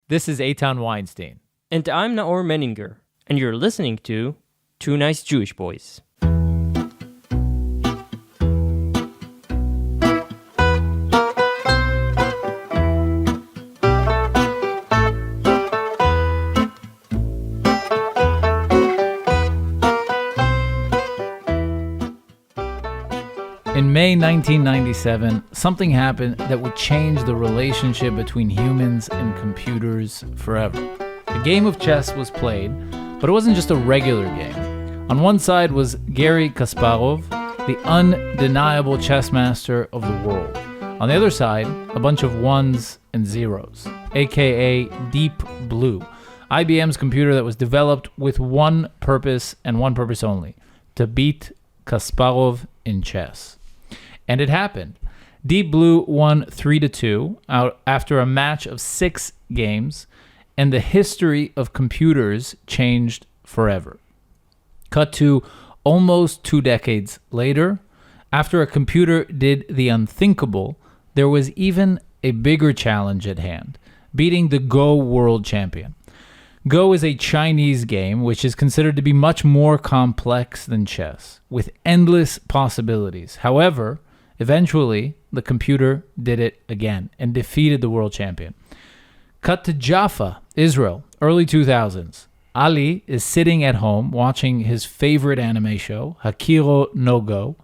This is Eitan Weinstein. And I'm Naor Menninger, and you're listening to Two Nice Jewish Boys. In May 1997, something happened that would change the relationship between humans and computers forever. A game of chess was played, but it wasn't just a regular game. On one side was Gary Kasparov, the undeniable chess master of the world. On the other side, a bunch of ones and zeros, aka Deep Blue, IBM's computer that was developed with one purpose and one purpose only, to beat Kasparov in chess. And it happened. Deep Blue won 3-2 out after a match of 6 games, and the history of computers changed forever. Cut to almost 2 decades later, after a computer did the unthinkable, there was even a bigger challenge at hand, beating the Go world champion. Go is a Chinese game which is considered to be much more complex than chess, with endless possibilities. However, eventually, the computer did it again and defeated the world champion. Cut to Jaffa, Israel, early 2000s. Ali is sitting at home watching his favorite anime show, Hakiro no Go.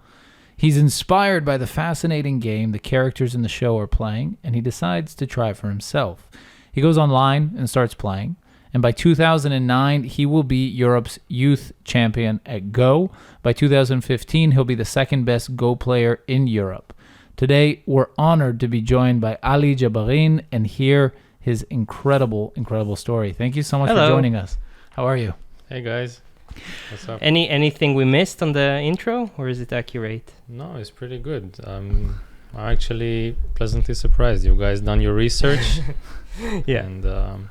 He's inspired by the fascinating game the characters in the show are playing, and he decides to try it for himself. He goes online and starts playing, and by 2009, he will be Europe's youth champion at Go. By 2015, he'll be the second best Go player in Europe. Today, we're honored to be joined by Ali Jabarin and hear his incredible story. Thank you so much for joining us. How are you? Hey guys, what's up? Anything we missed on the intro, or is it accurate? No, it's pretty good. I'm actually pleasantly surprised. You guys done your research. Yeah. And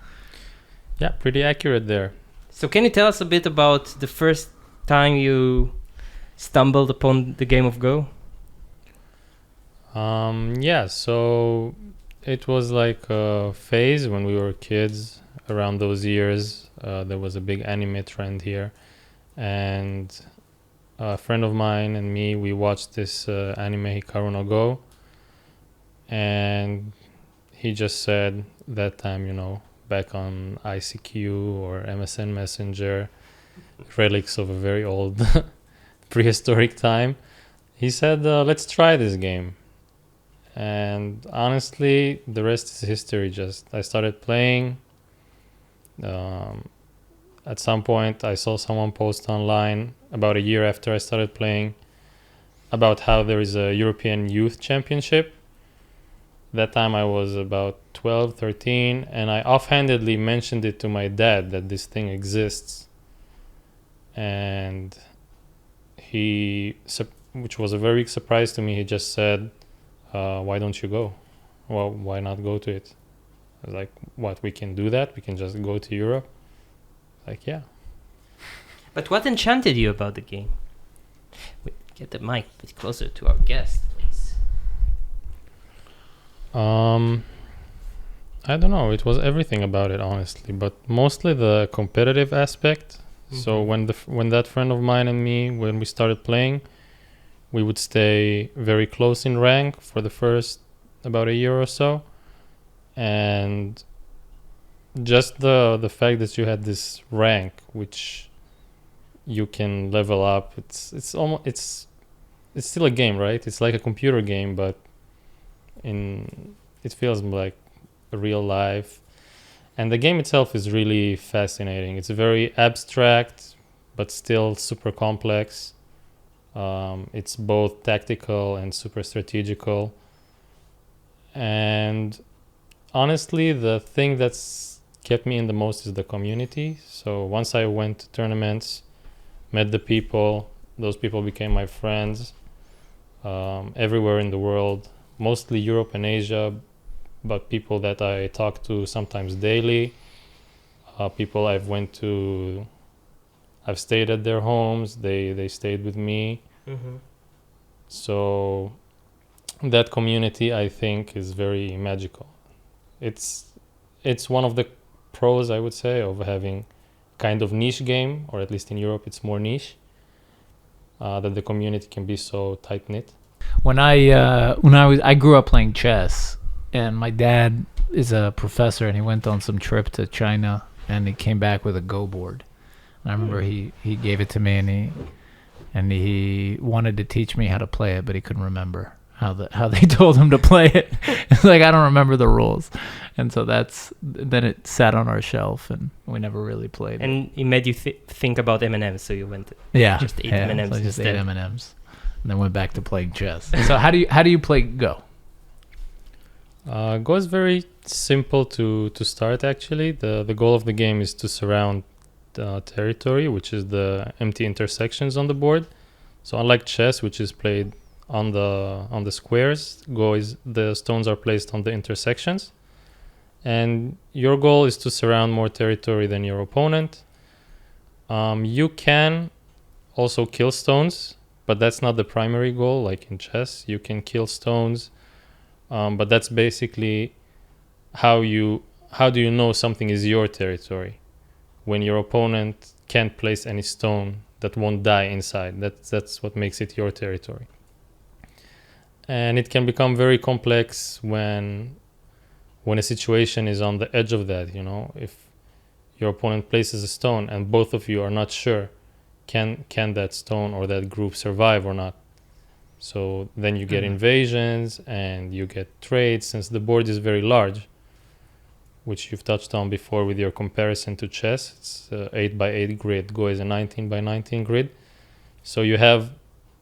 yeah, pretty accurate there. So can you tell us a bit about the first time you stumbled upon the game of Go? Yeah, so it was like a phase when we were kids. Around those years, there was a big anime trend here. And a friend of mine and me, we watched this anime Hikaru no Go. And he just said that time, back on ICQ or MSN Messenger, relics of a very old prehistoric time, he said, let's try this game. And honestly, the rest is history. I started playing. At some point, I saw someone post online about a year after I started playing about how there is a European Youth Championship. That time I was about 12, 13, and I offhandedly mentioned it to my dad that this thing exists. And he, which was a very big surprise to me, he just said, why don't you go? Well, why not go to it? I was like, what, we can do that? We can just go to Europe? Like, yeah. But what enchanted you about the game? Wait, get the mic a bit closer to our guest, please. I don't know. It was everything about it, honestly, but mostly the competitive aspect. Mm-hmm. So when that friend of mine and me, when we started playing, we would stay very close in rank for the first about a year or so. And just the fact that you had this rank, which you can level up, it's still a game, right? It's like a computer game, but it feels like a real life. And the game itself is really fascinating. It's very abstract, but still super complex. It's both tactical and super strategical. And honestly, the thing that's kept me in the most is the community. So once I went to tournaments, met the people, those people became my friends everywhere in the world, mostly Europe and Asia, but people that I talk to sometimes daily, people I've stayed at their homes, they stayed with me. Mm-hmm. So that community, I think, is very magical. It's one of the pros, I would say, of having kind of niche game, or at least in Europe it's more niche, that the community can be so tight knit. I grew up playing chess, and my dad is a professor, and he went on some trip to China, and he came back with a Go board. And I remember he gave it to me, and he wanted to teach me how to play it, but he couldn't remember how they told him to play it. It's like, I don't remember the rules, and so then it sat on our shelf, and we never really played it. And it made you think about M&M's, so you went just ate M&M's so I just instead. ate M&M's, and then went back to playing chess. So how do you play Go? Go is very simple to start, actually. The goal of the game is to surround territory, which is the empty intersections on the board. So unlike chess, which is played on the squares, Go is the stones are placed on the intersections, and your goal is to surround more territory than your opponent. You can also kill stones, but that's not the primary goal. Like in chess, you can kill stones, but that's basically how do you know something is your territory when your opponent can't place any stone that won't die inside. That's what makes it your territory. And it can become very complex when a situation is on the edge of that, if your opponent places a stone and both of you are not sure can that stone or that group survive or not. So then you get invasions and you get trades, since the board is very large, which you've touched on before with your comparison to chess. It's 8x8 grid. Go is a 19x19 grid. So you have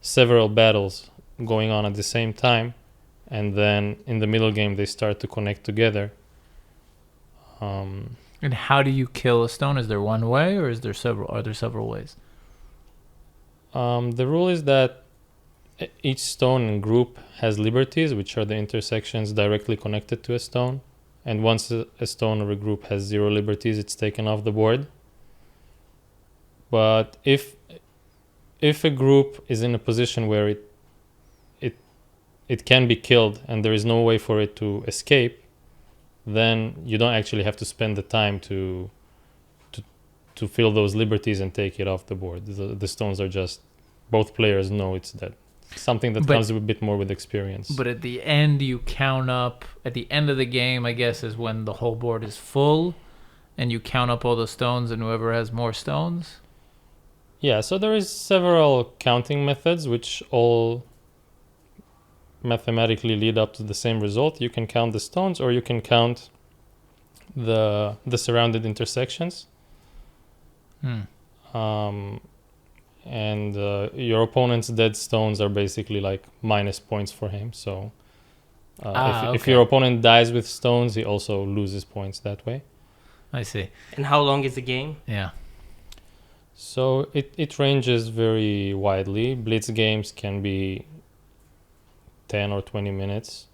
several battles going on at the same time, and then in the middle game they start to connect together. And how do you kill a stone? Is there one way, or are there several ways? The rule is that each stone and group has liberties, which are the intersections directly connected to a stone. And once a stone or a group has 0 liberties, it's taken off the board. But if a group is in a position where it can be killed and there is no way for it to escape, then you don't actually have to spend the time to fill those liberties and take it off the board. The stones are just, both players know it's dead. Something that comes a bit more with experience. But at the end, you count up, at the end of the game, I guess, is when the whole board is full, and you count up all the stones, and whoever has more stones? Yeah, so there is several counting methods which all mathematically lead up to the same result. You can count the stones, or you can count the surrounded intersections. And your opponent's dead stones are basically like minus points for him. So if your opponent dies with stones, he also loses points that way. I see. And how long is the game? Yeah. So it ranges very widely. Blitz games can be 10 or 20 minutes,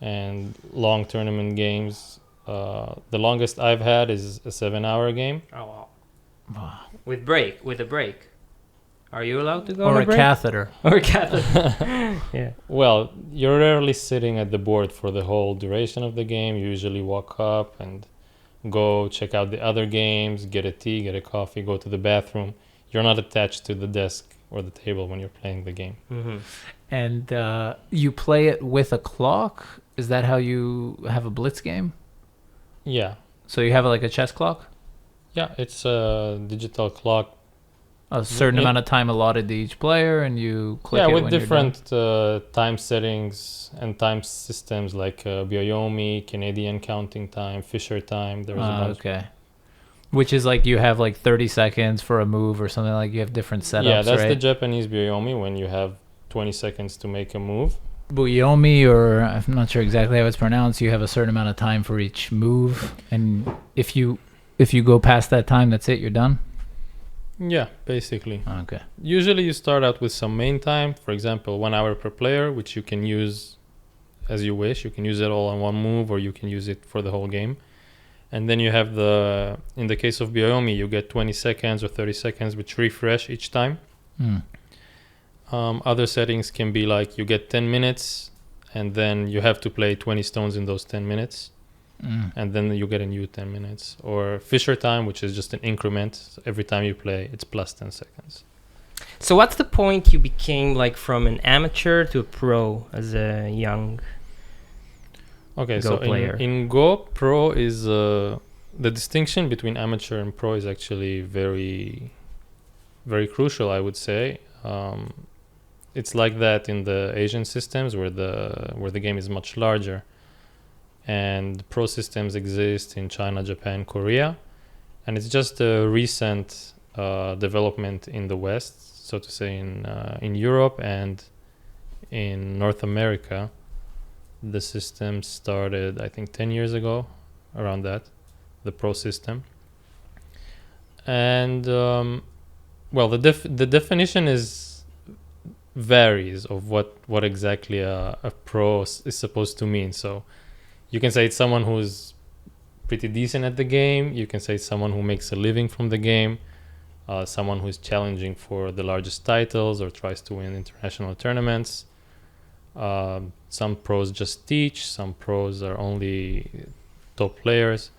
and long tournament games, the longest I've had is a 7-hour game. Oh wow. With a break. Are you allowed to go or on a break? catheter? Or a catheter. Yeah. Well, you're rarely sitting at the board for the whole duration of the game. You usually walk up and go check out the other games, get a tea, get a coffee, go to the bathroom. You're not attached to the desk or the table when you're playing the game. Mm-hmm. And you play it with a clock? Is that how you have a blitz game? Yeah. So you have like a chess clock? Yeah, it's a digital clock. A certain amount of time allotted to each player, and you click it with when different time settings and time systems like Byoyomi, Canadian counting time, Fisher time. There's a bunch. Okay. Which is like you have like 30 seconds for a move or something, like you have different setups, Yeah, that's right? the Japanese Byoyomi, when you have 20 seconds to make a move. Buyomi, or I'm not sure exactly how it's pronounced, you have a certain amount of time for each move, and if you go past that time, that's it, you're done? Yeah, basically. Okay. Usually you start out with some main time, for example, 1 hour per player, which you can use as you wish. You can use it all on one move, or you can use it for the whole game. And then you have in the case of Byoyomi, you get 20 seconds or 30 seconds, which refresh each time. Other settings can be like you get 10 minutes, and then you have to play 20 stones in those 10 minutes. and then you get a new 10 minutes. Or Fisher time, which is just an increment. So every time you play, it's plus 10 seconds. So what's the point you became like from an amateur to a pro as a young Okay, Go so player? in Go, pro is the distinction between amateur and pro is actually very, very crucial, I would say. It's like that in the Asian systems where the game is much larger, and pro systems exist in China, Japan, Korea, and it's just a recent development in the West, so to say, in Europe and in North America. The system started, I think, 10 years ago, around that, the pro system. And well, the definition varies of what exactly a pro is supposed to mean. So you can say it's someone who's pretty decent at the game. You can say it's someone who makes a living from the game, someone who's challenging for the largest titles or tries to win international tournaments. Some pros just teach, some pros are only top players.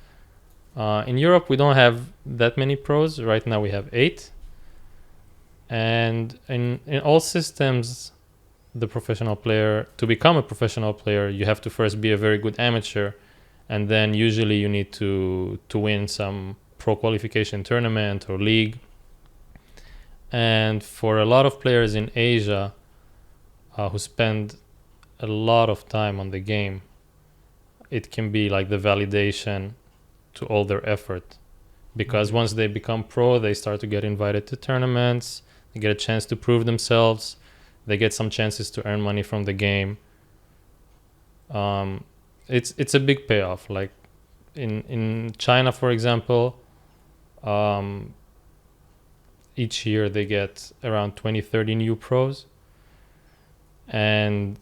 In Europe, we don't have that many pros. Right now we have 8. And in all systems, the professional player, to become a professional player, you have to first be a very good amateur, and then usually you need to win some pro qualification tournament or league. And for a lot of players in Asia who spend a lot of time on the game, it can be like the validation to all their effort, because once they become pro, they start to get invited to tournaments, they get a chance to prove themselves, they get some chances to earn money from the game. It's a big payoff. Like in China, for example, each year they get around 20-30 new pros, and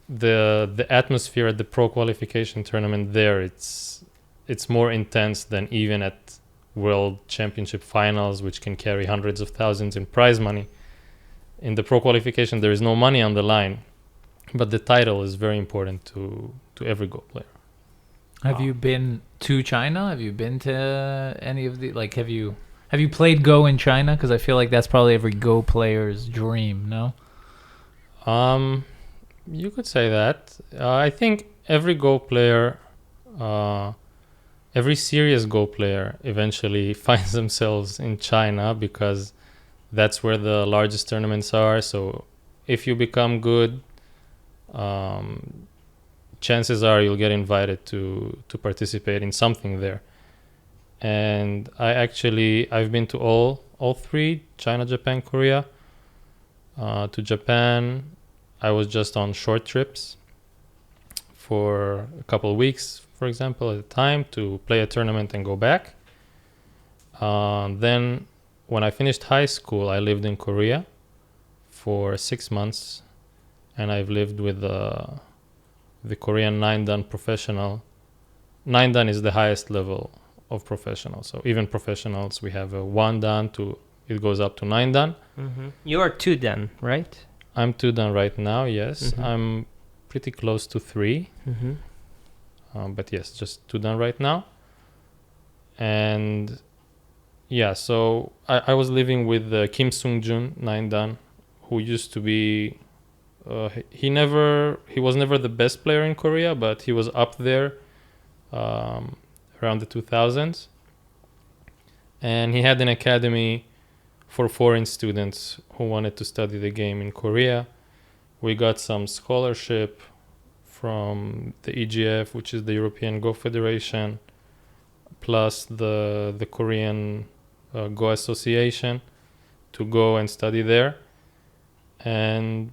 the atmosphere at the pro qualification tournament there, it's more intense than even at world championship finals, which can carry hundreds of thousands in prize money. In the pro qualification, there is no money on the line, but the title is very important to every Go player. Have you been to China? Have you been to any of the, like, have you played Go in China? Because I feel like that's probably every Go player's dream, no? You could say that. I think every Go player, every serious Go player eventually finds themselves in China, because that's where the largest tournaments are. So if you become good, chances are you'll get invited to participate in something there. And I've been to all 3, China, Japan, Korea. To Japan, I was just on short trips for a couple of weeks, for example, at a time, to play a tournament and go back. Then when I finished high school, I lived in Korea for 6 months, and I've lived with the Korean 9-dan professional. 9-dan is the highest level of professional. So even professionals, we have a 1-dan it goes up to 9-dan. Mm-hmm. You are 2-dan, right? I'm 2-dan right now, yes. Mm-hmm. I'm pretty close to 3. Mm-hmm. But yes, just 2-dan right now. And yeah, so I was living with Kim Sung-jun, 9-dan, who used to be... he was never the best player in Korea, but he was up there around the 2000s. And he had an academy for foreign students who wanted to study the game in Korea. We got some scholarship from the EGF, which is the European Go Federation, plus the Korean Go Association, to go and study there. And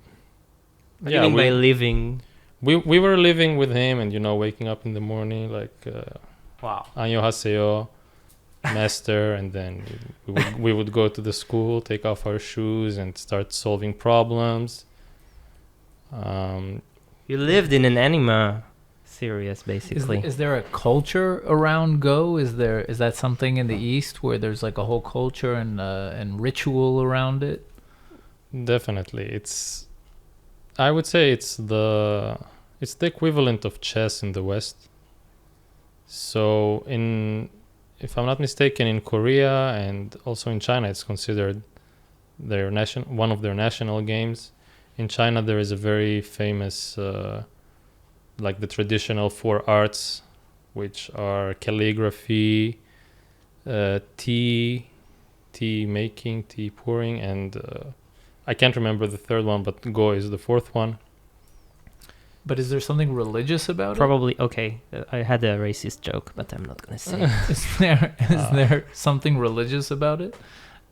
What do you mean by living? We were living with him, and waking up in the morning like Wow. 안녕하세요, master, and then we would go to the school, take off our shoes, and start solving problems. You lived in an anima series, basically. Is there a culture around Go? Is that something in the East where there's like a whole culture and ritual around it? Definitely, I would say it's the equivalent of chess in the West. So if I'm not mistaken, in Korea and also in China, it's considered one of their national games. In China, there is a very famous, like the traditional four arts, which are calligraphy, tea making, tea pouring, and I can't remember the third one, but Go is the fourth one. But is there something religious about Probably, okay. I had a racist joke, but I'm not going to say it. Is there something religious about it?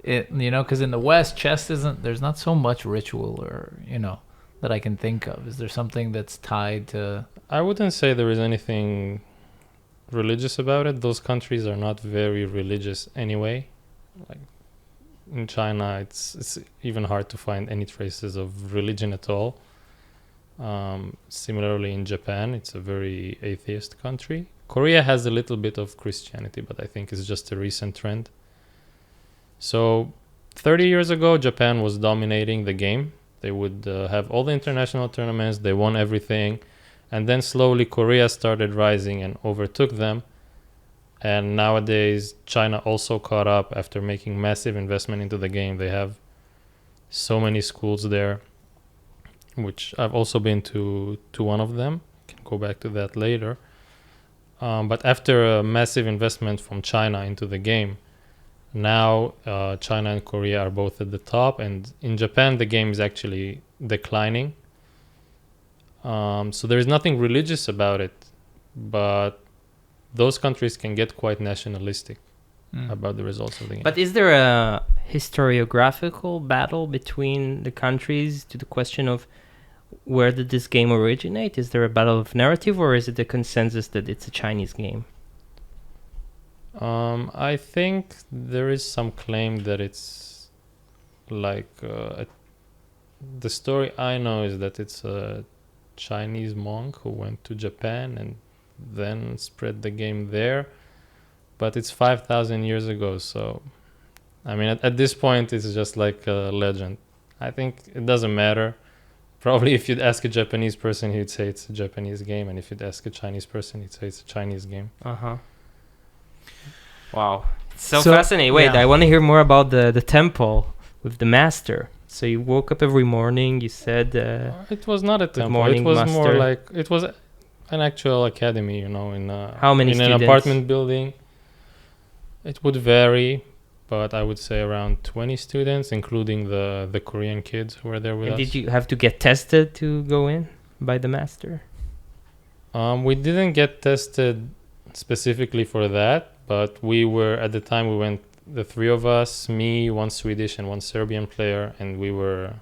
Because in the West, chess there's not so much ritual or, that I can think of. Is there something that's tied to... I wouldn't say there is anything religious about it. Those countries are not very religious anyway. Like in China, it's even hard to find any traces of religion at all. Similarly in Japan, it's a very atheist country. Korea has a little bit of Christianity, but I think it's just a recent trend. So 30 years ago, Japan was dominating the game. They would have all the international tournaments. They won everything. And then slowly Korea started rising and overtook them. And nowadays, China also caught up after making massive investment into the game. They have so many schools there, which I've also been to one of them. I can go back to that later. But after a massive investment from China into the game, now China and Korea are both at the top. And in Japan, the game is actually declining. So there is nothing religious about it. But those countries can get quite nationalistic about the results of the game. But is there a historiographical battle between the countries to the question of where did this game originate? Is there a battle of narrative, or is it a consensus that it's a Chinese game? I think there is some claim that it's like the story I know is that it's a Chinese monk who went to Japan and then spread the game there, but it's 5,000 years ago, so I mean at this point it's just like a legend. I think it doesn't matter. Probably if you'd ask a Japanese person, he'd say it's a Japanese game, and if you'd ask a Chinese person, he'd say it's a Chinese game. Wow, it's so fascinating. Wait, I want to hear more about the temple with the master. So you woke up every morning, you said it was not a temple, morning, it was master. more like it was an actual academy, in how many in students? an apartment building. It would vary, but I would say around 20 students, including the Korean kids who were there with us. Did you have to get tested to go in by the master? We didn't get tested specifically for that, but we were, at the time we went, the three of us, me, one Swedish and one Serbian player, and we were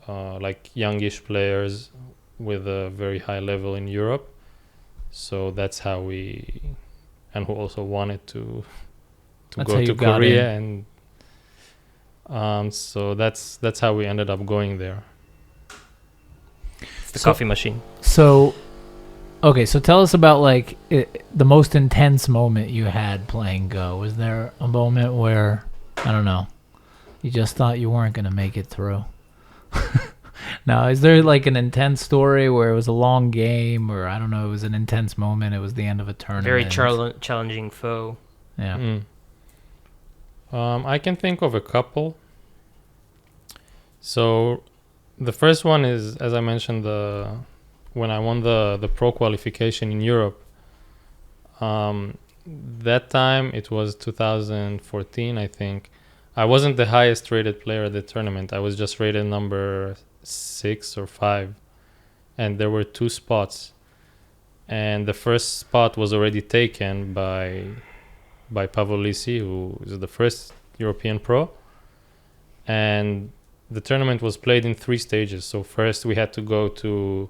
like youngish players with a very high level in Europe. So that's how and who also wanted to go to Korea, and so that's how we ended up going there. It's the coffee machine. So, okay, so tell us about like the most intense moment you had playing Go. Was there a moment where, I don't know, you just thought you weren't going to make it through? Now, is there like an intense story where it was a long game, or I don't know, it was an intense moment, it was the end of a tournament? Very challenging foe. Yeah. I can think of a couple. So the first one is, as I mentioned, when I won the pro qualification in Europe. That time, it was 2014, I think. I wasn't the highest rated player at the tournament. I was just rated number 6 or 5. And there were 2 spots. And the first spot was already taken by Pavolisi, who is the first European pro. And the tournament was played in 3 stages. So first we had to go to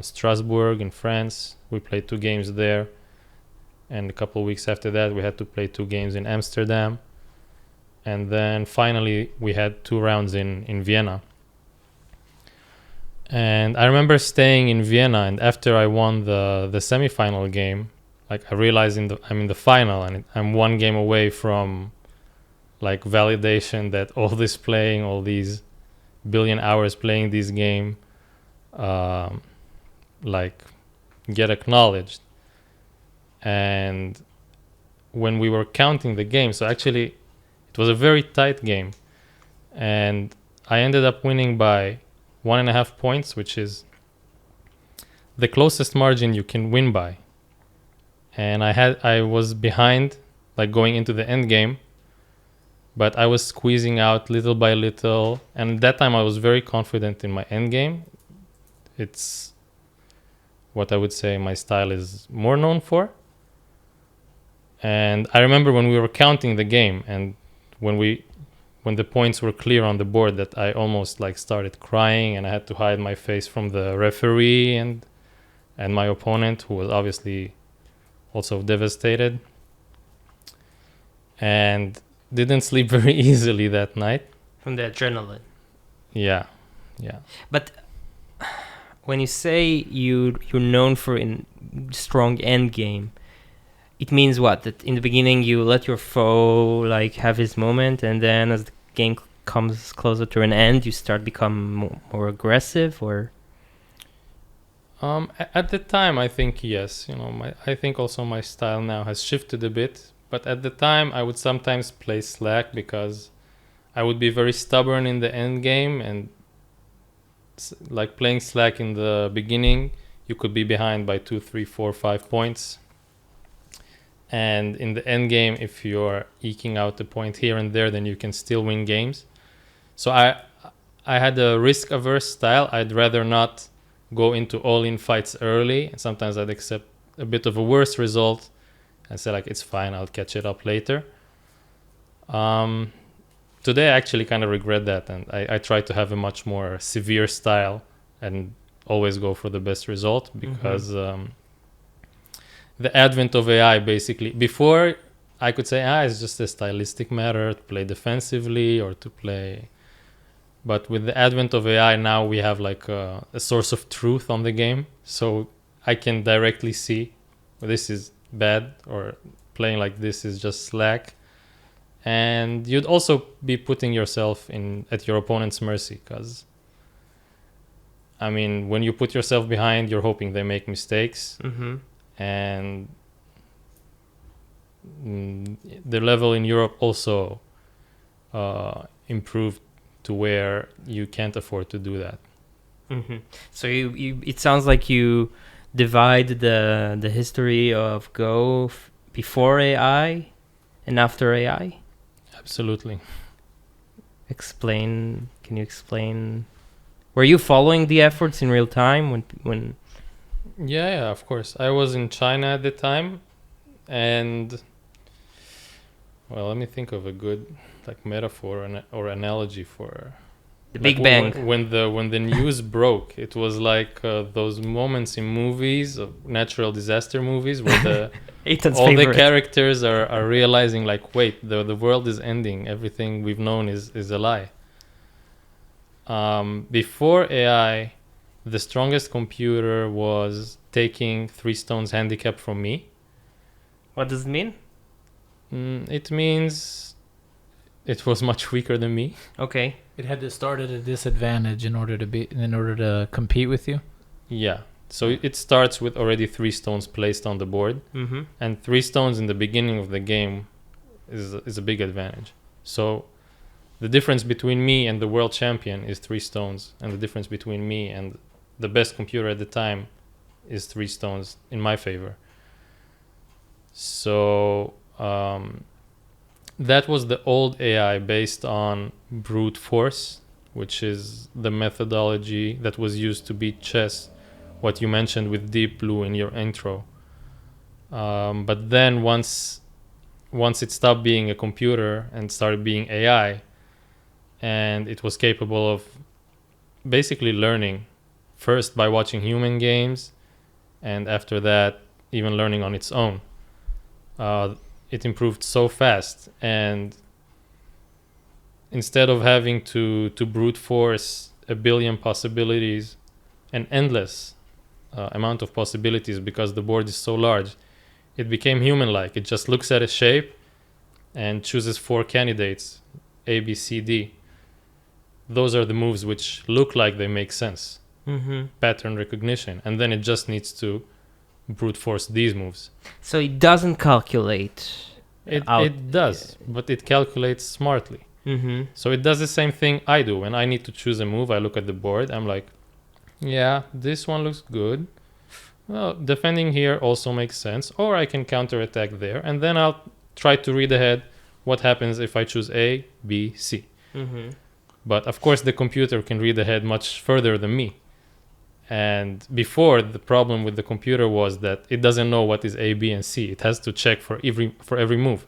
Strasbourg in France. We played 2 games there. And a couple of weeks after that, we had to play 2 games in Amsterdam. And then finally, we had 2 rounds in Vienna. And I remember staying in Vienna, and after I won the semifinal game, like I realized I'm in the final, and I'm 1 game away from like validation that all these billion hours playing this game, like get acknowledged. And when we were counting the game, so actually it was a very tight game, and I ended up winning by 1.5 points, which is the closest margin you can win by. And I was behind, like going into the end game, but I was squeezing out little by little. And at that time I was very confident in my end game. It's what I would say my style is more known for. And I remember when we were counting the game, and when the points were clear on the board, that I almost like started crying, and I had to hide my face from the referee and my opponent, who was obviously also devastated, and didn't sleep very easily that night. From the adrenaline. Yeah. But when you say you're known for in strong end game, it means what? That in the beginning you let your foe like have his moment, and then as the game comes closer to an end, you start become more aggressive, or? At the time, I think yes. I think also my style now has shifted a bit. But at the time, I would sometimes play slack because I would be very stubborn in the end game, and like playing slack in the beginning, you could be behind by 2, 3, 4, 5 points. And in the end game, if you're eking out a point here and there, then you can still win games. So I had a risk-averse style. I'd rather not go into all-in fights early. And sometimes I'd accept a bit of a worse result and say, like, it's fine, I'll catch it up later. Today, I actually kind of regret that. And I try to have a much more severe style and always go for the best result, because... the advent of AI, basically, before I could say, it's just a stylistic matter to play defensively or to play. But with the advent of AI, now we have like a source of truth on the game. So I can directly see this is bad, or playing like this is just slack. And you'd also be putting yourself at your opponent's mercy, because I mean, when you put yourself behind, you're hoping they make mistakes. And the level in Europe also improved to where you can't afford to do that. So you it sounds like you divide the history of Go before AI and after AI. Absolutely. Can you explain? Were you following the efforts in real time when? Yeah, of course. I was in China at the time, and well, let me think of a good like metaphor or analogy for the Big Bang. When the news broke, it was like those moments in movies, natural disaster movies, where all the characters are realizing, like, wait, the world is ending. Everything we've known is a lie. Before AI, the strongest computer was taking 3 stones handicap from me. What does it mean? It means it was much weaker than me. Okay. It had to start at a disadvantage in order to compete with you. Yeah. So it starts with already 3 stones placed on the board, and 3 stones in the beginning of the game is a big advantage. So the difference between me and the world champion is 3 stones, and the difference between me and the best computer at the time is 3 stones in my favor. So that was the old AI based on brute force, which is the methodology that was used to beat chess, what you mentioned with Deep Blue in your intro. But then once it stopped being a computer and started being AI, and it was capable of basically learning, first by watching human games, and after that even learning on its own. It improved so fast, and instead of having to brute force a billion possibilities, an endless amount of possibilities, because the board is so large, it became human-like. It just looks at a shape and chooses 4 candidates, A, B, C, D. Those are the moves which look like they make sense. Pattern recognition. And then it just needs to brute force these moves. So it doesn't calculate. It does, but it calculates smartly. Mm-hmm. So it does the same thing I do. When I need to choose a move, I look at the board. I'm like, yeah, this one looks good. Well, defending here also makes sense. Or I can counterattack there. And then I'll try to read ahead what happens if I choose A, B, C. Mm-hmm. But of course, the computer can read ahead much further than me. And before, the problem with the computer was that it doesn't know what is A, B, and C. It has to check for every move.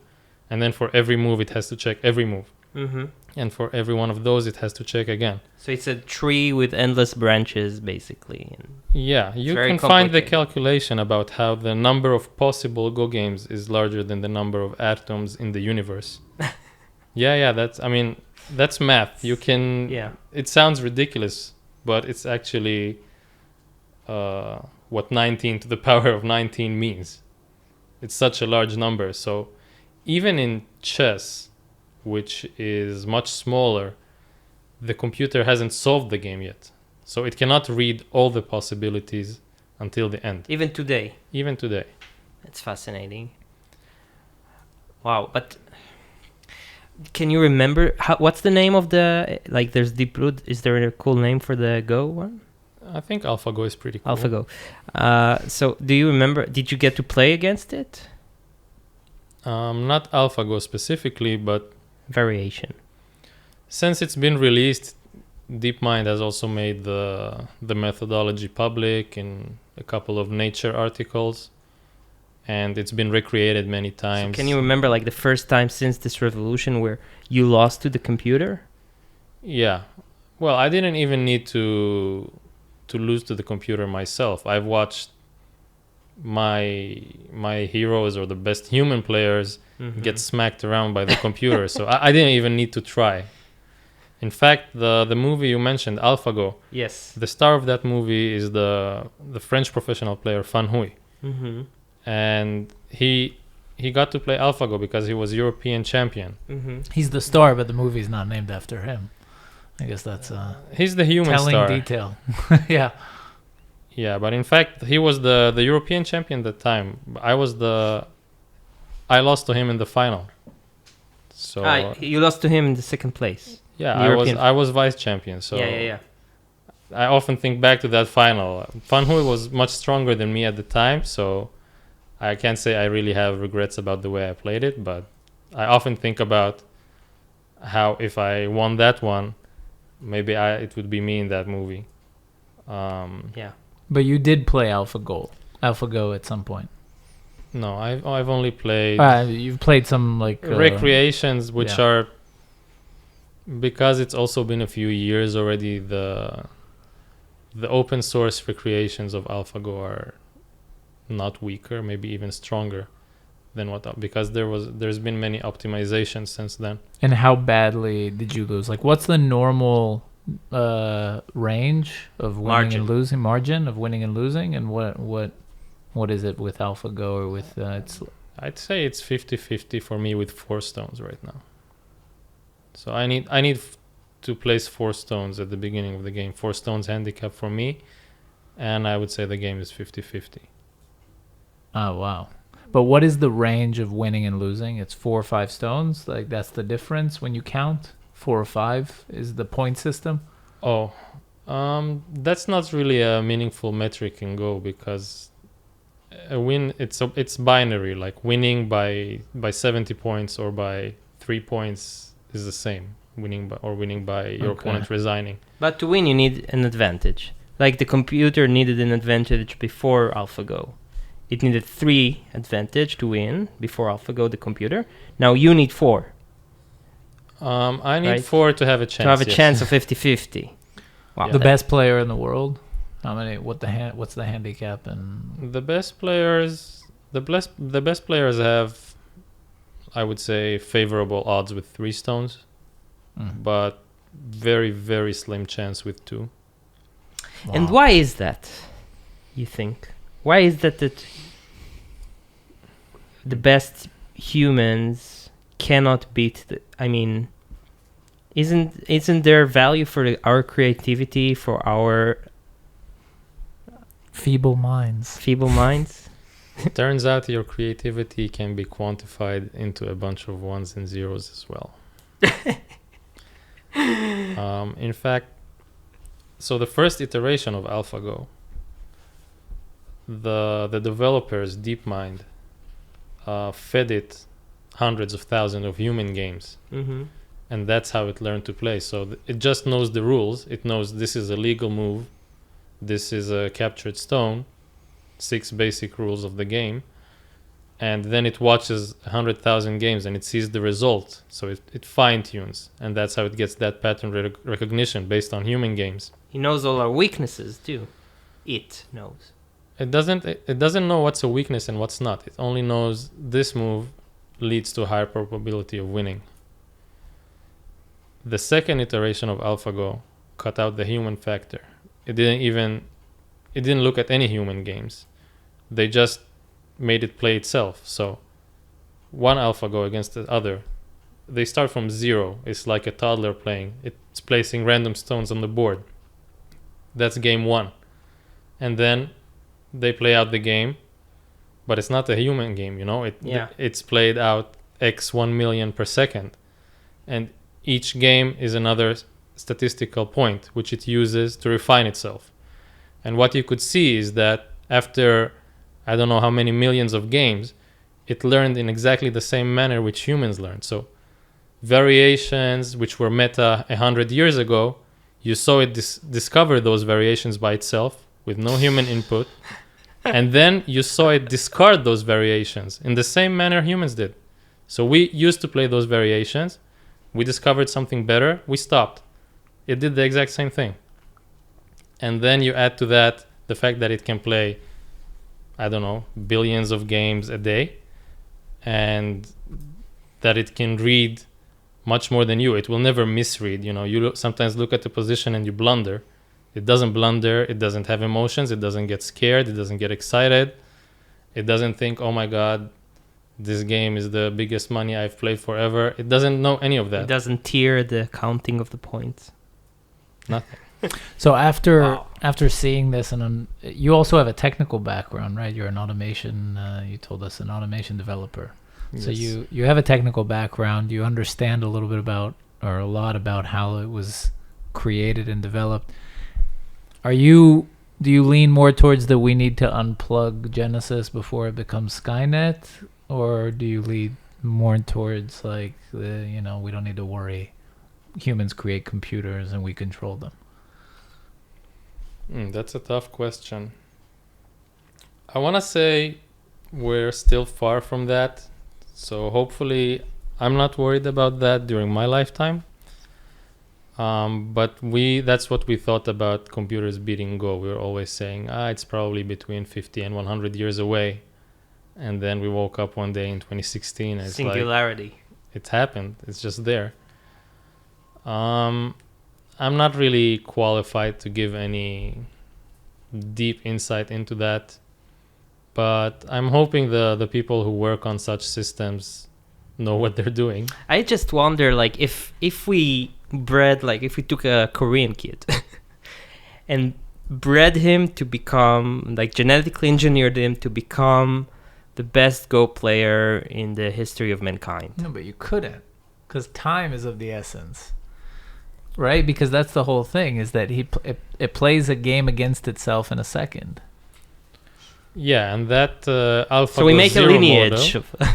And then for every move, it has to check every move. Mm-hmm. And for every one of those, it has to check again. So it's a tree with endless branches, basically. Yeah, you very can find the complicated. calculation about how the number of possible Go games is larger than the number of atoms in the universe. Yeah, that's math. You can. Yeah. It sounds ridiculous, but it's actually what 19 to the power of 19 means. It's such a large number. So even in chess, which is much smaller, the computer hasn't solved the game yet. So it cannot read all the possibilities until the end. Even today. Even today. It's fascinating. Wow, but can you remember what's the name of the, like, there's Deep Root, is there a cool name for the Go one? I think AlphaGo is pretty cool. AlphaGo. So do you remember, did you get to play against it? Not AlphaGo specifically, but Variation. since it's been released, DeepMind has also made the methodology public in a couple of Nature articles, and it's been recreated many times. So can you remember, like, the first time since this revolution where you lost to the computer? Yeah. Well, I didn't even need to lose to the computer myself. I've watched my heroes or the best human players get smacked around by the computer. So I didn't even need to try. In fact, the movie you mentioned, AlphaGo, Yes. the star of that movie is the French professional player Fan Hui. Mm-hmm. And he got to play AlphaGo because he was European champion. Mm-hmm. He's the star, but the movie's not named after him. I guess that's a He's the human telling star. detail. Yeah. Yeah, but in fact, he was the European champion at the time. I lost to him in the final. So You lost to him in the second place. yeah, European. I was vice champion. So Yeah. I often think back to that final. Fan Hui was much stronger than me at the time, so I can't say I really have regrets about the way I played it, but I often think about how if I won that one, maybe it would be me in that movie. Yeah. But you did play AlphaGo at some point. No, I've only played You've played some like recreations, which yeah. are, because it's also been a few years already, the open source recreations of AlphaGo are not weaker, maybe even stronger than because there's been many optimizations since then. And how badly did you lose? Like, what's the normal range of winning and losing? Margin of winning and losing, and what is it with AlphaGo or with it's? I'd say it's 50-50 for me with 4 stones right now. So I need to place 4 stones at the beginning of the game. 4 stones handicap for me, and I would say the game is 50-50. Oh wow! But what is the range of winning and losing? It's 4 or 5 stones. Like, that's the difference when you count. 4 or 5 is the point system. Oh, that's not really a meaningful metric in Go, because a win it's binary. Like, winning by 70 points or by 3 points is the same. Winning by your opponent resigning. But to win, you need an advantage. Like, the computer needed an advantage before AlphaGo. It needed 3 advantage to win before AlphaGo, the computer. Now you need 4. I need Right. 4 to have a chance. To have a chance of 50-50. Wow. Yeah. The best player in the world. How many? What's the handicap? And The best players have, I would say, favorable odds with 3 stones, but very, very slim chance with 2. wow. And why is that, you think? Why is that the best humans cannot beat isn't there value for our creativity, for our feeble minds? feeble minds? Turns out your creativity can be quantified into a bunch of ones and zeros as well. In fact, so the first iteration of AlphaGo, the developers, DeepMind, fed it hundreds of thousands of human games. Mm-hmm. And that's how it learned to play. So it just knows the rules. It knows this is a legal move. This is a captured stone. 6 basic rules of the game. And then it watches 100,000 games and it sees the result. So it fine-tunes. And that's how it gets that pattern recognition based on human games. He knows all our weaknesses too. It knows. It doesn't know what's a weakness and what's not. It only knows this move leads to a higher probability of winning. The second iteration of AlphaGo cut out the human factor. It didn't look at any human games. They just made it play itself. So one AlphaGo against the other, they start from zero. It's like a toddler playing. It's placing random stones on the board. That's game one. And then they play out the game, but it's not a human game, you know? It's played out X 1 million per second. And each game is another statistical point, which it uses to refine itself. And what you could see is that after, I don't know how many millions of games, it learned in exactly the same manner which humans learned. So variations which were meta 100 years ago, you saw it discover those variations by itself with no human input. And then you saw it discard those variations in the same manner humans did. So we used to play those variations. We discovered something better. We stopped. It did the exact same thing. And then you add to that the fact that it can play, I don't know, billions of games a day, and that it can read much more than you. It will never misread. You know, you sometimes look at the position and you blunder. It doesn't blunder. It doesn't have emotions. It doesn't get scared. It doesn't get excited. It doesn't think, oh my God, this game is the biggest money I've played forever. It doesn't know any of that. It doesn't tier the counting of the points. Nothing. So after seeing this, and you also have a technical background, right? You're an automation, you told us, an automation developer. Yes. So you have a technical background. You understand a little bit about, or a lot about, how it was created and developed. Do you lean more towards the we need to unplug Genesis before it becomes Skynet? Or do you lean more towards like, we don't need to worry. Humans create computers and we control them? That's a tough question. I want to say we're still far from that. So hopefully I'm not worried about that during my lifetime. But that's what we thought about computers beating Go. We were always saying, it's probably between 50 and 100 years away. And then we woke up one day in 2016. And it's singularity. like, it's happened. It's just there. I'm not really qualified to give any deep insight into that. But I'm hoping the people who work on such systems know what they're doing. I just wonder, like, if we took a Korean kid and bred him to become, like, genetically engineered him to become the best Go player in the history of mankind. No, but you couldn't, because time is of the essence, right? Because that's the whole thing, is that it plays a game against itself in a second. Yeah, and that AlphaGo so we make a lineage model,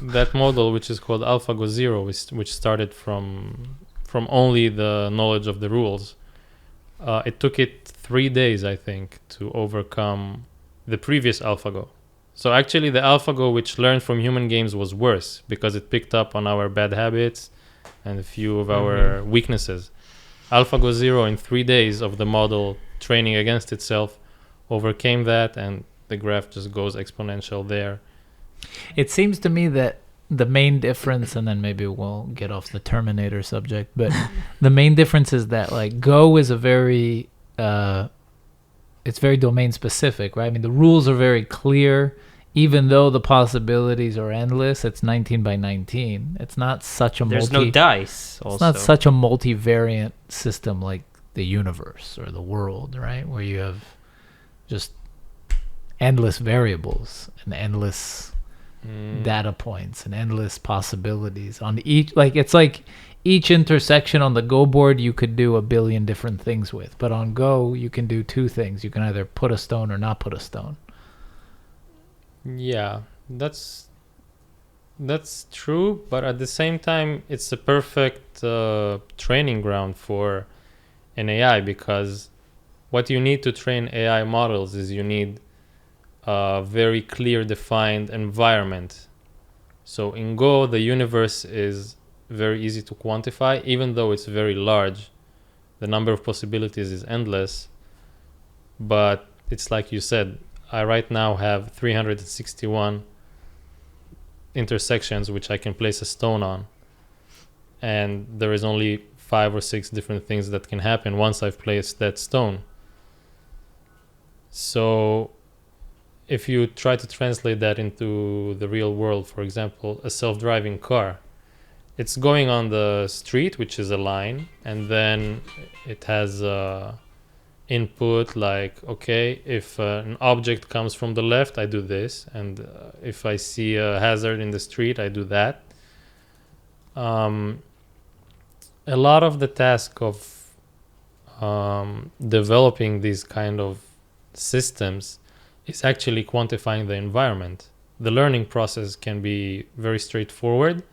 that model, which is called AlphaGo Zero, which started from only the knowledge of the rules. It took it 3 days, I think, to overcome the previous AlphaGo. So actually the AlphaGo which learned from human games was worse, because it picked up on our bad habits and a few of our weaknesses. AlphaGo Zero, in 3 days of the model training against itself, overcame that, and the graph just goes exponential there. It seems to me that the main difference, and then maybe we'll get off the Terminator subject, but the main difference is that, like, Go is it's very domain specific, right? I mean, the rules are very clear. Even though the possibilities are endless, it's 19 by 19. It's not such a There's no dice. Also. It's not such a multivariant system like the universe or the world, right? Where you have just endless variables and endless Mm. data points and endless possibilities on each. Like it's like each intersection on the Go board you could do a billion different things with, but on Go you can do two things. You can either put a stone or not put a stone. Yeah, that's true, but at the same time, it's a perfect training ground for an AI, because what you need to train AI models is you need a very clear defined environment. So in Go, the universe is very easy to quantify, even though it's very large. The number of possibilities is endless, but it's like you said, I right now have 361 intersections which I can place a stone on, and there is only 5 or 6 different things that can happen once I've placed that stone. So if you try to translate that into the real world, for example, a self-driving car, it's going on the street, which is a line, and then it has input like, okay, if an object comes from the left, I do this, and if I see a hazard in the street, I do that. A lot of the task of developing these kind of systems is actually quantifying the environment. The learning process can be very straightforward.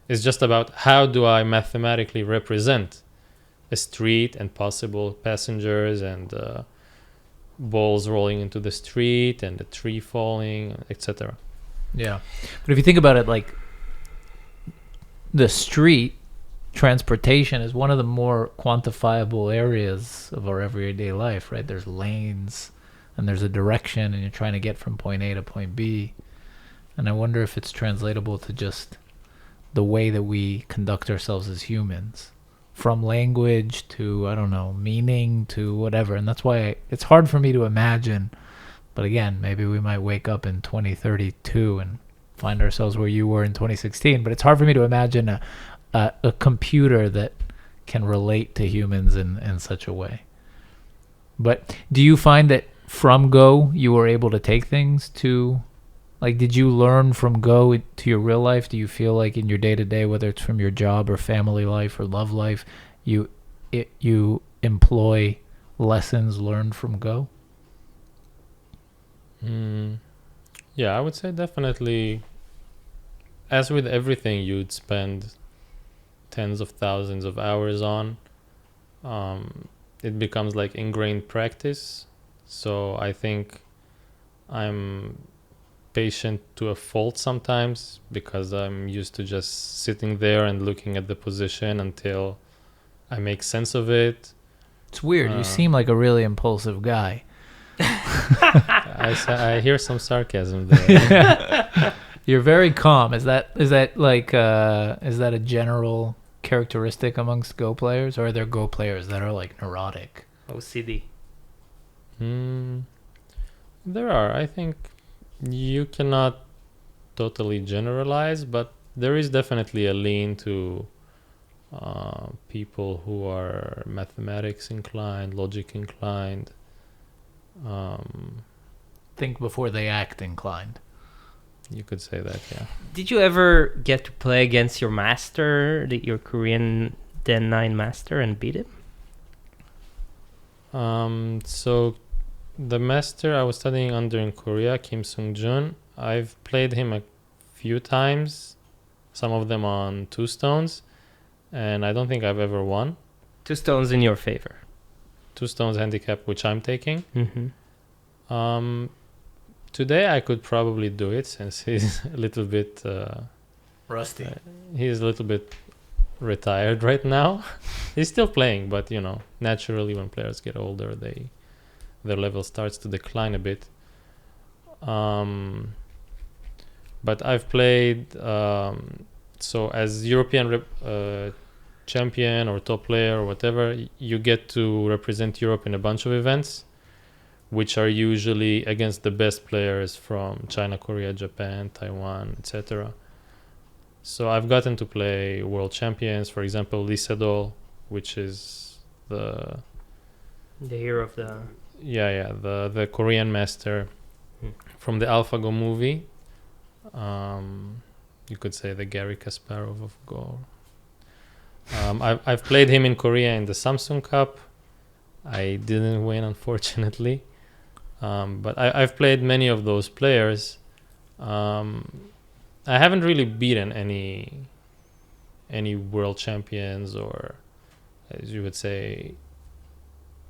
It's just about how do I mathematically represent a street and possible passengers and balls rolling into the street and a tree falling, etc. Yeah. But if you think about it, like the street transportation is one of the more quantifiable areas of our everyday life, right? There's lanes and there's a direction and you're trying to get from point A to point B. And I wonder if it's translatable to just the way that we conduct ourselves as humans, from language to, I don't know, meaning to whatever. And that's why it's hard for me to imagine. But again, maybe we might wake up in 2032 and find ourselves where you were in 2016. But it's hard for me to imagine a computer that can relate to humans in such a way. But do you find that from Go you were able to take things to, like, did you learn from Go to your real life? Do you feel like in your day-to-day, whether it's from your job or family life or love life, you employ lessons learned from Go? Yeah, I would say definitely, as with everything you'd spend tens of thousands of hours on, it becomes like ingrained practice. So I think I'm patient to a fault sometimes, because I'm used to just sitting there and looking at the position until I make sense of it. It's weird. You seem like a really impulsive guy. I hear some sarcasm there. You're very calm. Is that a general characteristic amongst Go players, or are there Go players that are like neurotic? OCD. There are. I think you cannot totally generalize, but there is definitely a lean to people who are mathematics inclined, logic inclined. Think before they act inclined. You could say that, yeah. Did you ever get to play against your master, your Korean Den 9 master, and beat him? So the master I was studying under in Korea, Kim Sung-jun, I've played him a few times, some of them on 2 stones, and I don't think I've ever won. 2 stones in your favor. 2 stones handicap, which I'm taking. Mm-hmm. Today I could probably do it, since he's a little bit Rusty. he's a little bit retired right now. He's still playing, but naturally when players get older, their level starts to decline a bit. But I've played so as European champion or top player or whatever, you get to represent Europe in a bunch of events, which are usually against the best players from China, Korea, Japan, Taiwan, etc. So I've gotten to play world champions, for example, Lee Sedol, which is the hero of the... the Korean master. from the AlphaGo movie. You could say the Gary Kasparov of Go. I've played him in Korea in the Samsung Cup. I didn't win, unfortunately. But I've played many of those players. I haven't really beaten any world champions or, as you would say,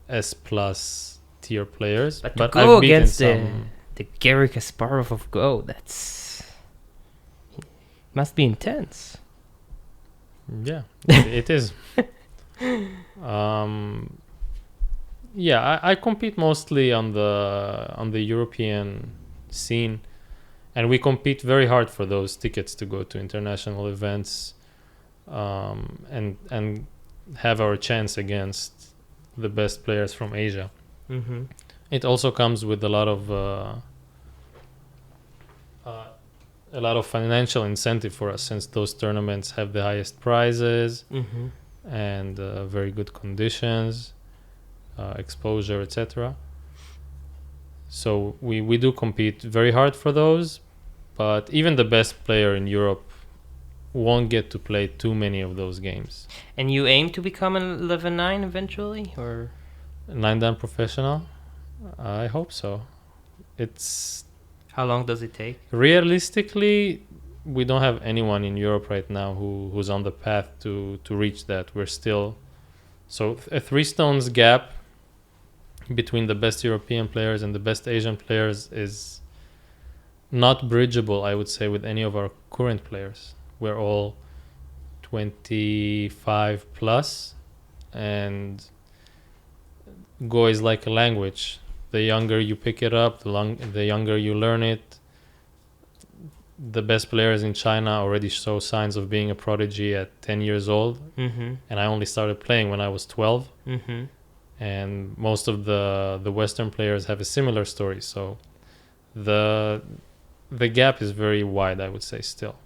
S plus tier players. But to But go I've beaten against some. the Gary Kasparov of Go, that's must be intense. Yeah, it is. I compete mostly on the European scene, and we compete very hard for those tickets to go to international events, and have our chance against the best players from Asia. Mm-hmm. It also comes with a lot of financial incentive for us, since those tournaments have the highest prizes Mm-hmm. and very good conditions, exposure, etc. So we do compete very hard for those, but even the best player in Europe won't get to play too many of those games. And you aim to become an 11-9 eventually, or 9-dan professional? I hope so. It's how long does it take? realistically, we don't have anyone in Europe right now who's on the path to reach that. We're still a 3 stones gap between the best European players and the best Asian players is not bridgeable, I would say, with any of our current players. We're all 25 plus, and Go is like a language. The younger you pick it up, the younger you learn it. The best players in China already show signs of being a prodigy at 10 years old, Mm-hmm. and I only started playing when I was 12. Mm-hmm. And most of the Western players have a similar story. So the gap is very wide, I would say, still.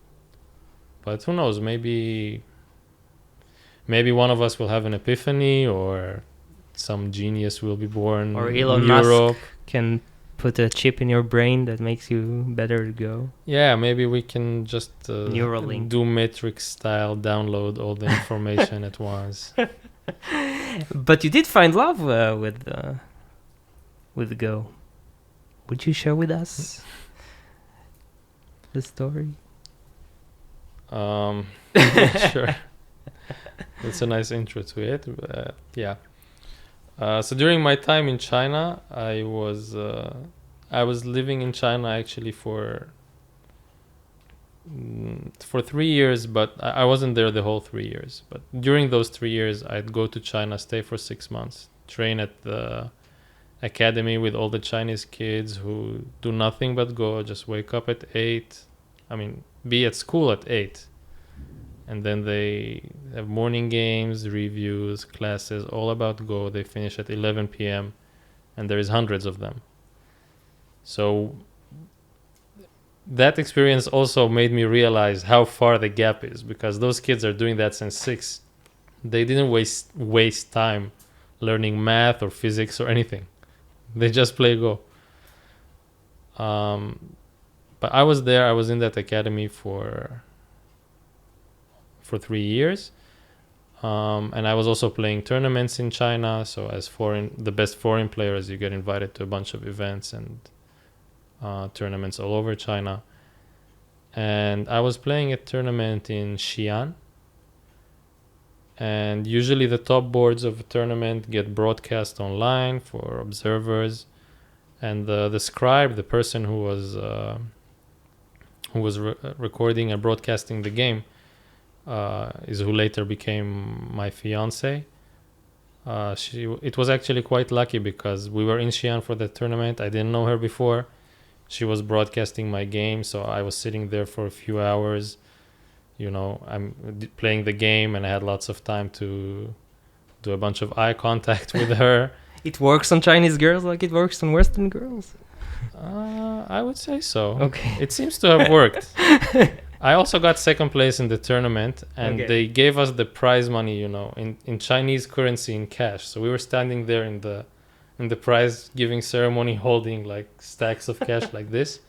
But who knows? Maybe one of us will have an epiphany, or some genius will be born Or in Elon Europe. Musk can put a chip in your brain that makes you better to go. Yeah, maybe we can just Neuralink. do Matrix style, download all the information at once. But you did find love with Go. Would you share with us the story? Sure. That's a nice intro to it. Yeah. So during my time in China, I was living in China actually for 3 years, but I wasn't there the whole 3 years. But during those 3 years, I'd go to China, stay for 6 months, train at the academy with all the Chinese kids who do nothing but Go, just wake up at 8. I mean, be at school at 8. And then they have morning games, reviews, classes, all about Go. They finish at 11 p.m. and there is hundreds of them. So that experience also made me realize how far the gap is, because those kids are doing that since 6. They didn't waste time learning math or physics or anything. They just play Go. But I was there. I was in that academy for 3 years, and I was also playing tournaments in China. So as the best foreign players, you get invited to a bunch of events and tournaments all over China. And I was playing a tournament in Xi'an, and usually the top boards of a tournament get broadcast online for observers, and the scribe, the person who was recording and broadcasting the game, is who later became my fiance. It was actually quite lucky, because we were in Xi'an for the tournament. I didn't know her before. She was broadcasting my game, so I was sitting there for a few hours. I'm playing the game, and I had lots of time to do a bunch of eye contact with her. It works on Chinese girls like it works on Western girls? I would say so. Okay. It seems to have worked. I also got second place in the tournament, and they gave us the prize money, in Chinese currency, in cash. So we were standing there in in the prize giving ceremony holding like stacks of cash like this.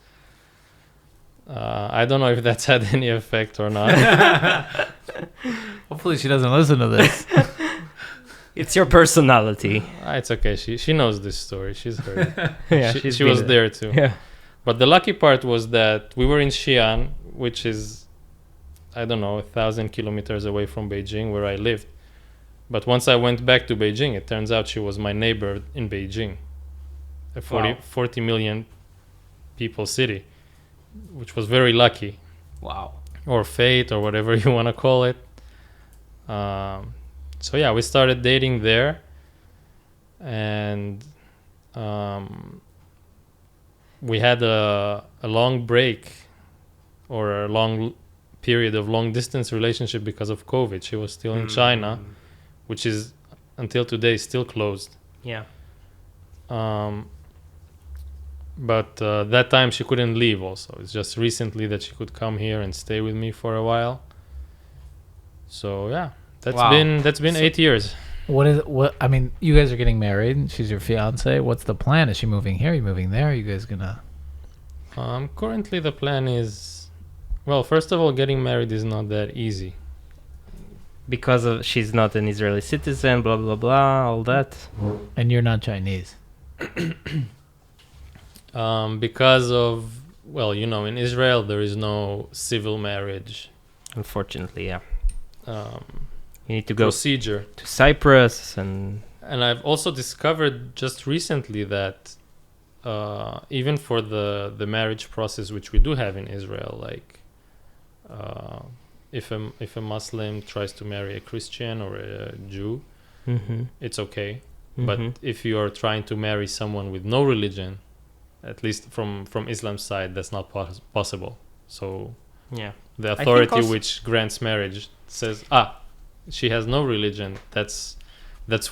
I don't know if that's had any effect or not. Hopefully she doesn't listen to this. It's your personality. It's okay. She knows this story. She's heard it. Yeah, she was there too. Yeah. But the lucky part was that we were in Xi'an, which is, I don't know, 1,000 kilometers away from Beijing, where I lived. But once I went back to Beijing, it turns out she was my neighbor in Beijing, a 40 million people city, which was very lucky. Wow. Or fate, or whatever you want to call it. So yeah, we started dating there. And we had a long break, or a long period of long distance relationship because of COVID. She was still in China, which is until today still closed. Yeah. But that time she couldn't leave also. It's just recently that she could come here and stay with me for a while. So yeah, that's been 8 years. What I mean, you guys are getting married. She's your fiance. What's the plan? Is she moving here? Are you moving there? Are you guys gonna? Currently the plan is, well, first of all, getting married is not that easy. Because she's not an Israeli citizen, blah, blah, blah, all that. And you're not Chinese. Because of, well, you know, in Israel, there is no civil marriage. Unfortunately, yeah. You need to go procedure to Cyprus. And I've also discovered just recently that even for the marriage process, which we do have in Israel, like if a Muslim tries to marry a Christian or a Jew, it's okay. But if you are trying to marry someone with no religion, at least from Islam's side, that's not possible. So yeah, the authority which grants marriage says, she has no religion. That's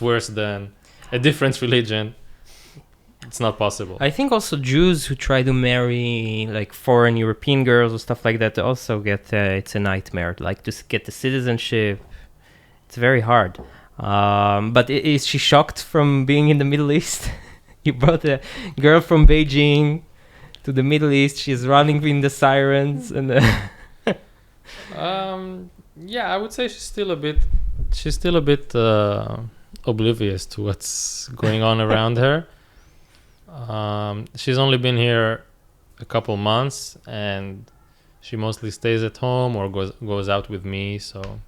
worse than a different religion. It's not possible. I think also Jews who try to marry like foreign European girls or stuff like that also get it's a nightmare. Like to get the citizenship, it's very hard. But is she shocked from being in the Middle East? You brought a girl from Beijing to the Middle East. She's running in the sirens and. Yeah, I would say she's still a bit oblivious to what's going on around her. She's only been here a couple months, and she mostly stays at home or goes out with me. So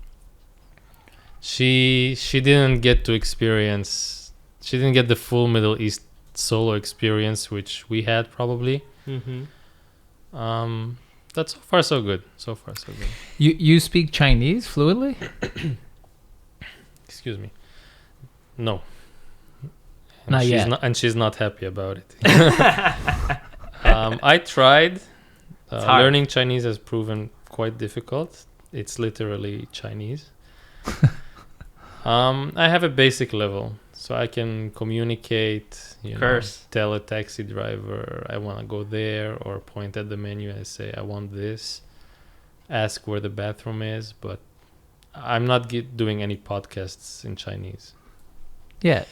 she didn't get to experience. She didn't get the full Middle East solo experience, which we had probably. That's so far so good. You speak Chinese fluently? Excuse me. No. Not yet. And she's not happy about it. I tried. Learning Chinese has proven quite difficult. It's literally Chinese. I have a basic level, so I can communicate. Tell a taxi driver I want to go there, or point at the menu and say I want this. Ask where the bathroom is, but I'm not doing any podcasts in Chinese. Yeah.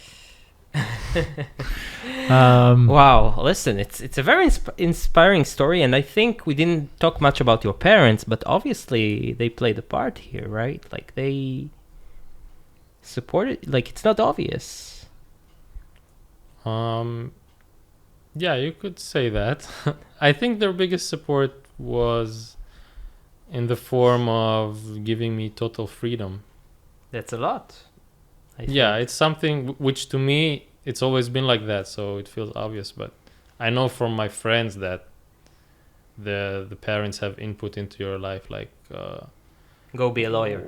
Wow, listen, it's a very inspiring story, and I think we didn't talk much about your parents, but obviously they played a part here, right? Like they supported, like it's not obvious. Yeah, you could say that. I think their biggest support was in the form of giving me total freedom. That's a lot. Yeah, it's something which to me, it's always been like that, so it feels obvious. But I know from my friends that the parents have input into your life, like go be a lawyer.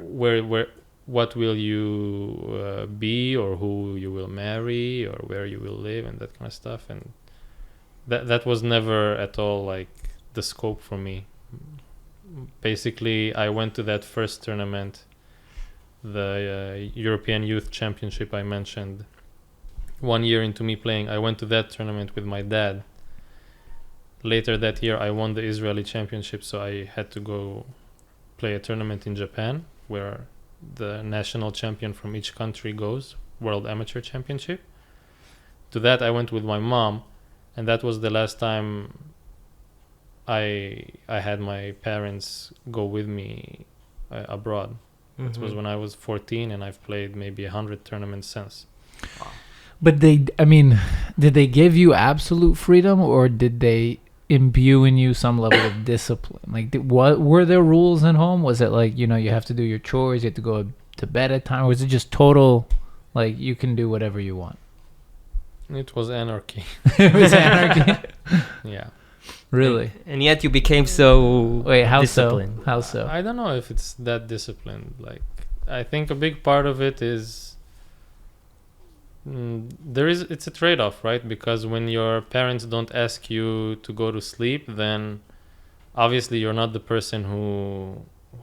What will you be, or who you will marry, or where you will live, and that kind of stuff. And that was never at all like the scope for me. Basically, I went to that first tournament, the European Youth Championship I mentioned. 1 year into me playing, I went to that tournament with my dad. Later that year, I won the Israeli Championship, so I had to go play a tournament in Japan, where the national champion from each country goes, World Amateur Championship. to that I went with my mom, and that was the last time I had my parents go with me abroad. It was when I was 14, and I've played maybe 100 tournaments since. But did they give you absolute freedom, or did they imbue in you some level of discipline? Like, what were there rules at home? Was it like, you have to do your chores, you have to go to bed at time, or was it just total, like, you can do whatever you want? It was anarchy. It was anarchy. Yeah. Really? And yet you became so Wait, how disciplined. so? How so? I don't know if it's that disciplined. Like, I think a big part of it is it's a trade-off, right? Because when your parents don't ask you to go to sleep, then obviously you're not the person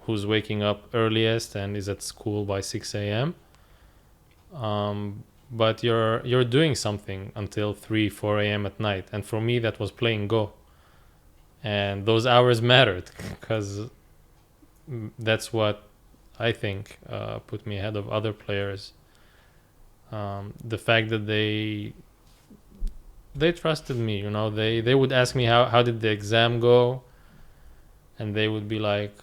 who's waking up earliest and is at school by 6 a.m. But you're doing something until 3-4 a.m. at night, and for me that was playing Go, and those hours mattered because that's what I think put me ahead of other players. The fact that they trusted me, they would ask me how did the exam go, and they would be like,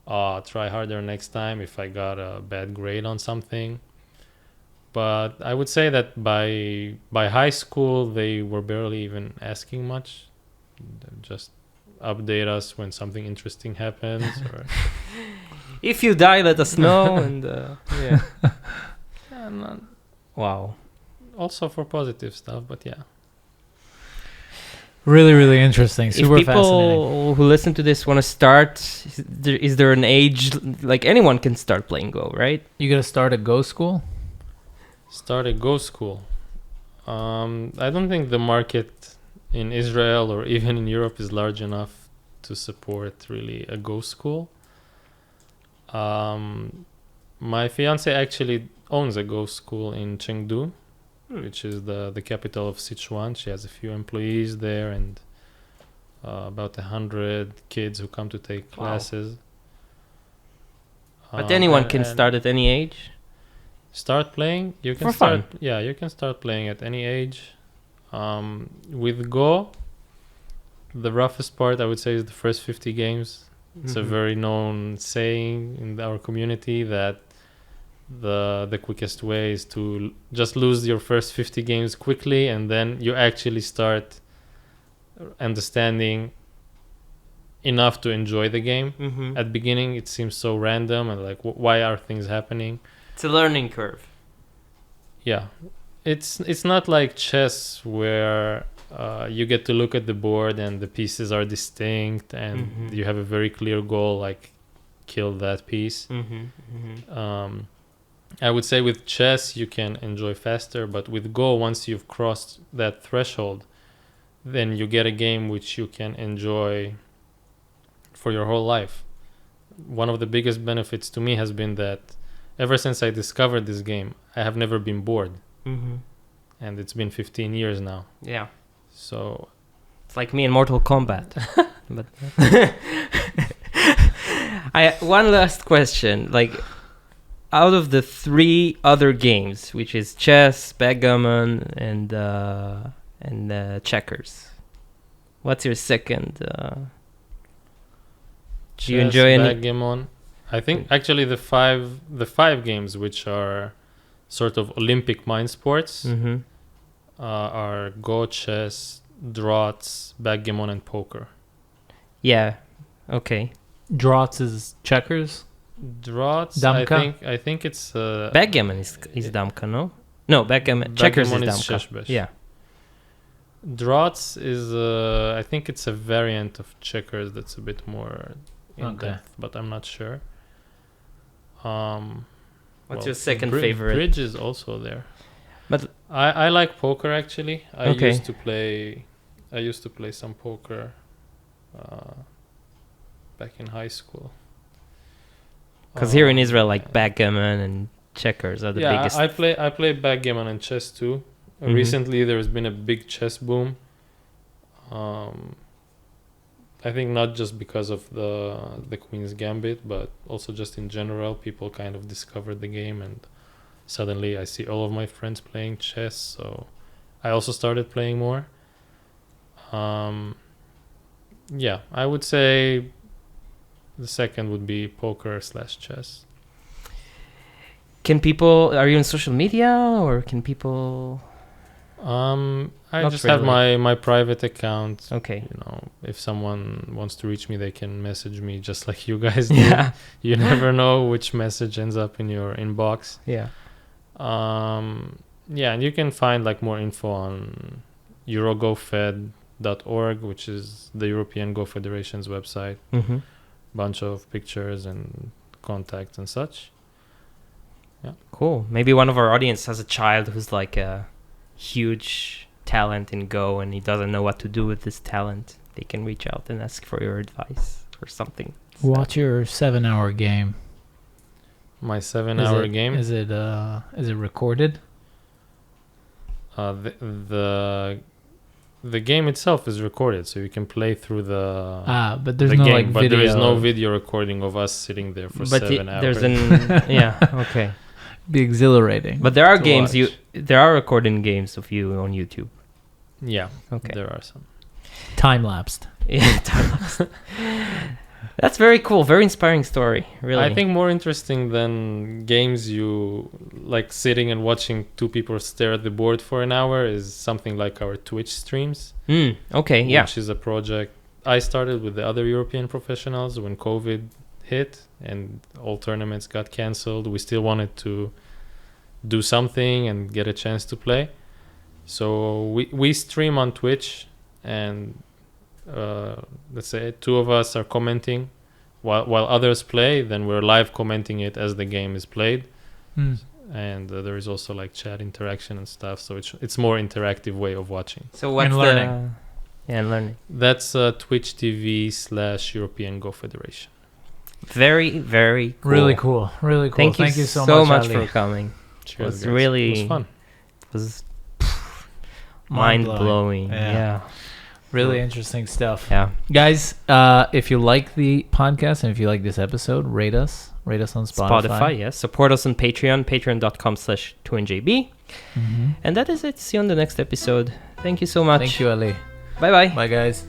try harder next time if I got a bad grade on something. But I would say that by high school they were barely even asking much. They'd just update us when something interesting happens, or If you die, let us know. And yeah. Wow. Also for positive stuff, but yeah. Really, really interesting. Super if people fascinating. who listen to this want to start, is there an age, like anyone can start playing Go, right? You gotta start a Go school? Start a Go school. I don't think the market in Israel or even in Europe is large enough to support really a Go school. My fiance actually owns a Go school in Chengdu, which is the capital of Sichuan. She has a few employees there and about 100 kids who come to take classes. But anyone can start at any age? Start playing? You can For start. fun. Yeah, you can start playing at any age. With Go, the roughest part I would say is the first 50 games. It's a very known saying in our community that the quickest way is to just lose your first 50 games quickly, and then you actually start understanding enough to enjoy the game. At the beginning it seems so random and like why are things happening. It's a learning curve. Yeah, it's not like chess where you get to look at the board and the pieces are distinct and you have a very clear goal, like kill that piece. I would say with chess you can enjoy faster, but with Go, once you've crossed that threshold, then you get a game which you can enjoy for your whole life. One of the biggest benefits to me has been that ever since I discovered this game, I have never been bored. And it's been 15 years now. Yeah. So it's like me in Mortal Kombat. But one last question. Like, out of the 3 other games, which is chess, backgammon, and checkers, what's your second? Do you enjoy any? Backgammon. I think actually the five games which are sort of Olympic mind sports are Go, chess, draughts, backgammon, and poker. Yeah. Okay. Draughts is checkers? Draughts, Damka? I think it's Backgammon is damka, no? No, backgammon. Checkers is damka. Sheshbesh. Yeah. Draughts is I think it's a variant of checkers that's a bit more in depth, but I'm not sure. What's your second favorite? Bridge is also there. But I like poker actually. I Okay. used to play some poker back in high school. because here in Israel, like backgammon and checkers are the biggest. I play backgammon and chess too. Recently, there's been a big chess boom. I think not just because of the Queen's Gambit, but also just in general, people kind of discovered the game, and suddenly I see all of my friends playing chess. So I also started playing more. Yeah, I would say the second would be poker/chess. Are you on social media, or can people? I Not just have really. my private account. Okay. You know, if someone wants to reach me, they can message me just like you guys do. Yeah. You never know which message ends up in your inbox. Yeah. Yeah, and you can find like more info on eurogofed.org, which is the European Go Federation's website. Mm-hmm. Bunch of pictures and contacts and such. Cool. Maybe one of our audience has a child who's like a huge talent in Go, and he doesn't know what to do with this talent. They can reach out and ask for your advice or something. Watch your 7-hour game. My 7-hour game. Is it recorded? The game itself is recorded, so you can play through the But there's the no game, like but video. there is no video recording of us sitting there for 7 hours. There's an yeah. Okay. Be exhilarating. But there are to games watch. there are recording games of you on YouTube. Yeah, Okay. there are some. Time lapsed. Yeah. That's very cool. Very inspiring story. Really. I think more interesting than games you like sitting and watching two people stare at the board for an hour is something like our Twitch streams. Okay. Yeah. Which is a project I started with the other European professionals when COVID hit and all tournaments got cancelled. We still wanted to do something and get a chance to play. So we stream on Twitch, and let's say two of us are commenting while others play, then we're live commenting it as the game is played. And there is also like chat interaction and stuff, so it's more interactive way of watching. So what's And learning. And learning. That's Twitch TV/European Go Federation. Very, very cool. Really cool. Really cool. Thank you so much Ali. for coming. Cheers, was guys. really- It was fun. It was Mind-blowing. mind-blowing. Yeah. Yeah. Really interesting stuff. Yeah. Guys, if you like the podcast and if you like this episode, rate us. Rate us on Spotify. Yes. Support us on Patreon, patreon.com/2njb. Mm-hmm. And that is it. See you on the next episode. Thank you so much. Thank you, Ali. Bye-bye. Bye, guys.